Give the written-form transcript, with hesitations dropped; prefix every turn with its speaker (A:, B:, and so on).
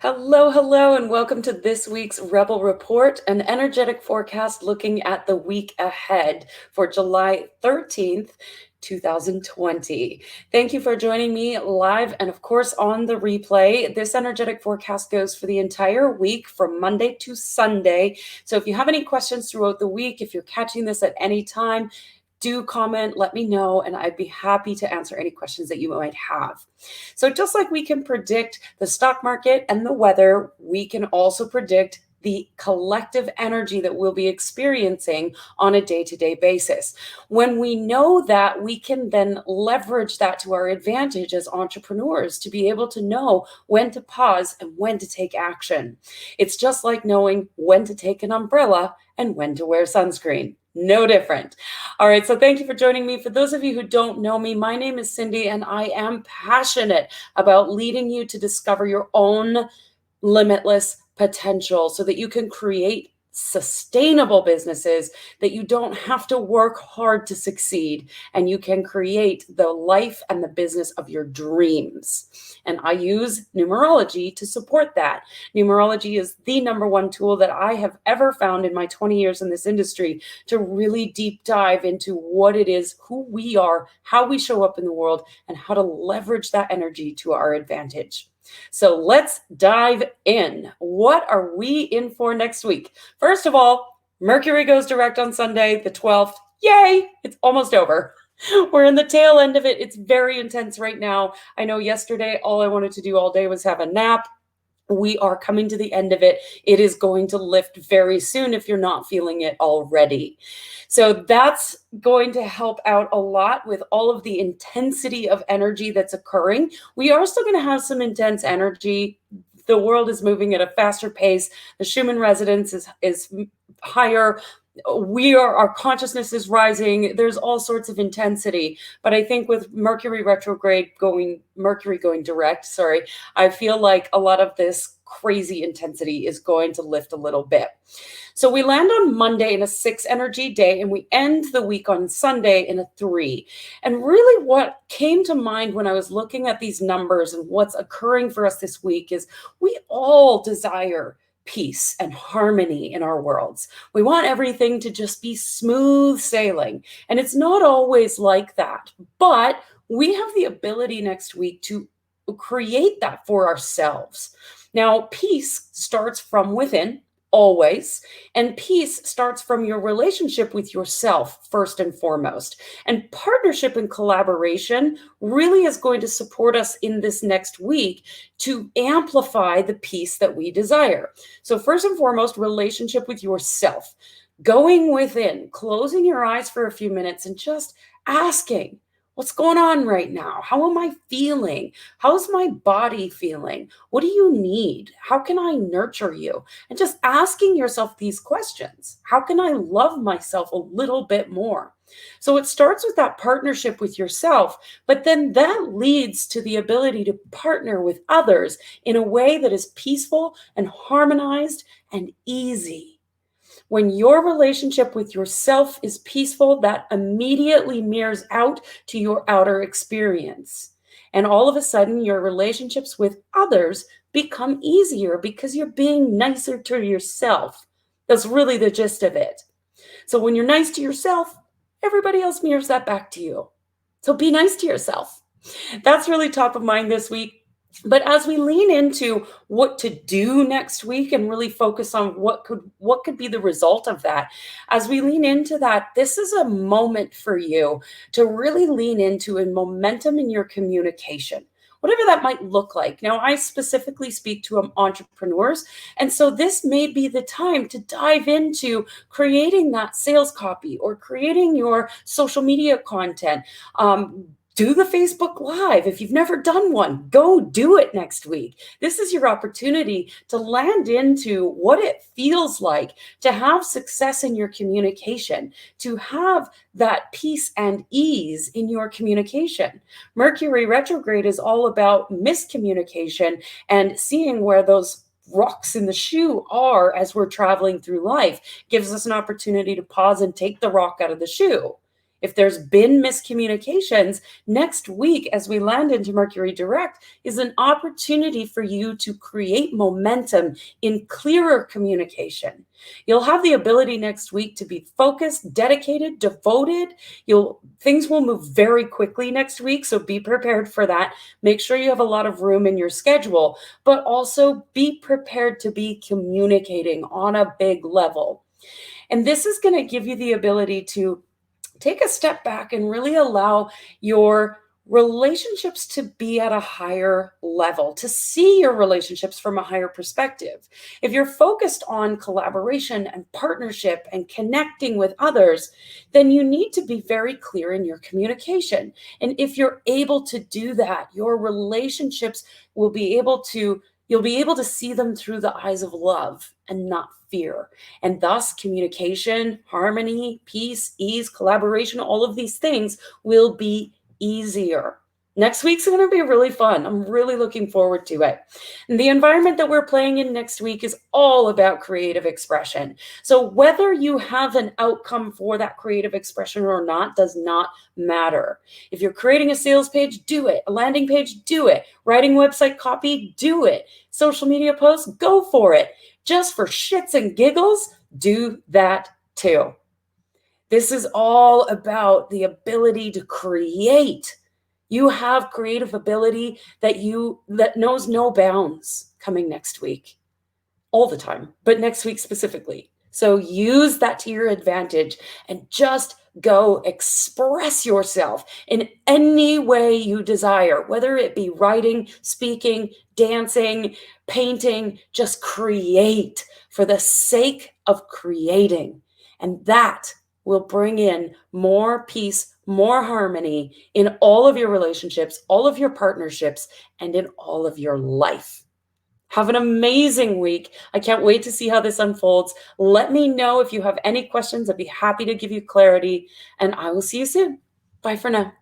A: Hello, hello, and welcome to this week's Rebel Report, an energetic forecast looking at the week ahead for July 13th, 2020. Thank you for joining me live and, of course, on the replay. This energetic forecast goes for the entire week from Monday to Sunday. So if you have any questions throughout the week, if you're catching this at any time, do comment, let me know, and I'd be happy to answer any questions that you might have. So just like we can predict the stock market and the weather, we can also predict the collective energy that we'll be experiencing on a day-to-day basis. When we know that, we can then leverage that to our advantage as entrepreneurs to be able to know when to pause and when to take action. It's just like knowing when to take an umbrella and when to wear sunscreen. No different. All right, so thank you for joining me. For those of you who don't know me, my name is Cindy, and I am passionate about leading you to discover your own limitless potential so that you can create sustainable businesses, that you don't have to work hard to succeed, and you can create the life and the business of your dreams. And I use numerology to support that. Numerology is the number one tool that I have ever found in my 20 years in this industry to really deep dive into what it is, who we are, how we show up in the world, and how to leverage that energy to our advantage. So let's dive in. What are we in for next week? First of all, Mercury goes direct on Sunday, the 12th. Yay! It's almost over. We're in the tail end of it. It's very intense right now. I know yesterday, all I wanted to do all day was have a nap. We are coming to the end of it. It is going to lift very soon if you're not feeling it already. So that's going to help out a lot with all of the intensity of energy that's occurring. We are still going to have some intense energy. The world is moving at a faster pace. The Schumann resonance is higher. Our consciousness is rising. There's all sorts of intensity, but I think with Mercury going direct, I feel like a lot of this crazy intensity is going to lift a little bit. So we land on Monday in a 6 energy day, and we end the week on Sunday in a 3. And really what came to mind when I was looking at these numbers and what's occurring for us this week is we all desire peace and harmony in our worlds. We want everything to just be smooth sailing. And it's not always like that, but we have the ability next week to create that for ourselves. Now, peace starts from within, always, and peace starts from your relationship with yourself first and foremost. And partnership and collaboration really is going to support us in this next week to amplify the peace that we desire. So first and foremost, relationship with yourself, going within, closing your eyes for a few minutes and just asking, what's going on right now? How am I feeling? How's my body feeling? What do you need? How can I nurture you? And just asking yourself these questions. How can I love myself a little bit more? So it starts with that partnership with yourself, but then that leads to the ability to partner with others in a way that is peaceful and harmonized and easy. When your relationship with yourself is peaceful, that immediately mirrors out to your outer experience. And all of a sudden, your relationships with others become easier because you're being nicer to yourself. That's really the gist of it. So when you're nice to yourself, everybody else mirrors that back to you. So be nice to yourself. That's really top of mind this week. But as we lean into what to do next week and really focus on what could be the result of that, as we lean into that, this is a moment for you to really lean into a momentum in your communication, whatever that might look like. Now, I specifically speak to entrepreneurs, and so this may be the time to dive into creating that sales copy or creating your social media content. Do the Facebook Live. If you've never done one, go do it next week. This is your opportunity to land into what it feels like to have success in your communication, to have that peace and ease in your communication. Mercury retrograde is all about miscommunication and seeing where those rocks in the shoe are as we're traveling through life. Gives us an opportunity to pause and take the rock out of the shoe. If there's been miscommunications, next week, as we land into Mercury direct, is an opportunity for you to create momentum in clearer communication. You'll have the ability next week to be focused, dedicated, devoted. Things will move very quickly next week, so be prepared for that. Make sure you have a lot of room in your schedule, but also be prepared to be communicating on a big level. And this is going to give you the ability to take a step back and really allow your relationships to be at a higher level, to see your relationships from a higher perspective. If you're focused on collaboration and partnership and connecting with others, then you need to be very clear in your communication. And if you're able to do that, your relationships will be able to you'll be able to see them through the eyes of love and not fear. And thus, communication, harmony, peace, ease, collaboration, all of these things will be easier. Next week's going to be really fun. I'm really looking forward to it. And the environment that we're playing in next week is all about creative expression. So whether you have an outcome for that creative expression or not does not matter. If you're creating a sales page, do it. A landing page, do it. Writing website copy, do it. Social media posts, go for it. Just for shits and giggles, do that too. This is all about the ability to create. You have creative ability that knows no bounds coming next week, all the time, but next week specifically. So use that to your advantage and just go express yourself in any way you desire, whether it be writing, speaking, dancing, painting, just create for the sake of creating. And that will bring in more peace, more harmony in all of your relationships, all of your partnerships, and in all of your life. Have an amazing week. I can't wait to see how this unfolds. Let me know if you have any questions. I'd be happy to give you clarity, and I will see you soon. Bye for now.